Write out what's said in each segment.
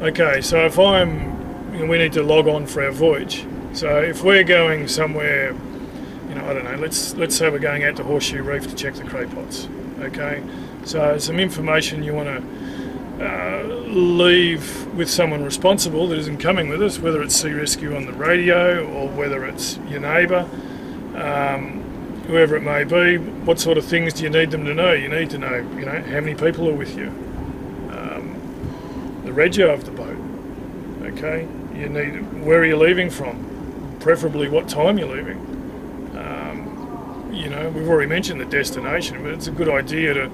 Okay, so if we need to log on for our voyage. So if we're going somewhere, I don't know, let's say we're going out to Horseshoe Reef to check the craypots. Okay, so some information you want to leave with someone responsible that isn't coming with us, whether it's Sea Rescue on the radio or whether it's your neighbour, whoever it may be. What sort of things do you need them to know? You need to know, how many people are with you, the rego of the boat. Okay, you need, where are you leaving from, preferably what time you're leaving. We've already mentioned the destination, but it's a good idea to,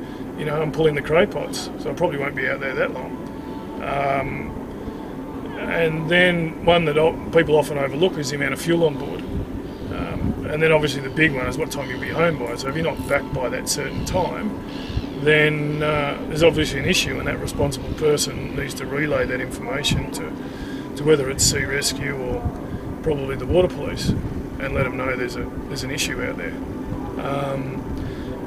I'm pulling the craypots, so I probably won't be out there that long. And then one that people often overlook is the amount of fuel on board. And then obviously the big one is what time you'll be home by. So if you're not back by that certain time, then there's obviously an issue, and that responsible person needs to relay that information to whether it's Sea Rescue or probably the Water Police, and let them know there's an issue out there.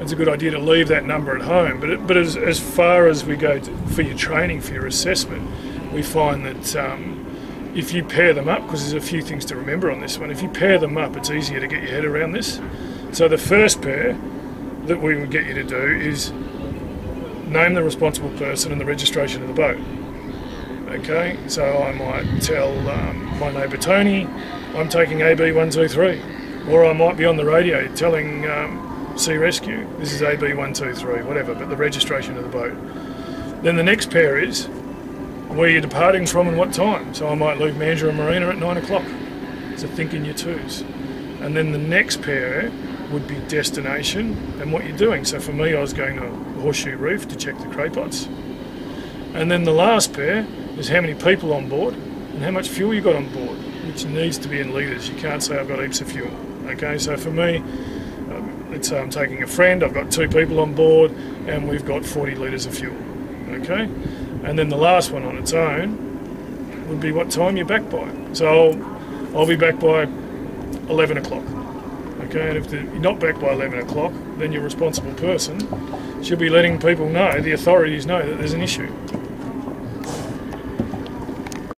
It's a good idea to leave that number at home, but as far as we go for your training, for your assessment, we find that if you pair them up, because there's a few things to remember on this one, if you pair them up, it's easier to get your head around this. So the first pair that we would get you to do is name the responsible person and the registration of the boat. Okay, so I might tell my neighbour Tony, I'm taking AB 123, or I might be on the radio telling Sea Rescue, this is AB 123, whatever, but the registration of the boat. Then the next pair is where you're departing from and what time. So I might leave Mandurah Marina at 9 o'clock. So think in your twos. And then the next pair would be destination and what you're doing. So for me, I was going to Horseshoe Reef to check the craypots. And then the last pair is how many people on board and how much fuel you got on board, which needs to be in litres. You can't say I've got heaps of fuel. Okay, so for me, let's say I'm taking a friend, I've got 2 people on board and we've got 40 litres of fuel. Okay, and then the last one on its own would be what time you're back by. So I'll be back by 11 o'clock. Okay, and if you're not back by 11 o'clock, then your responsible person should be letting people know, the authorities know, that there's an issue.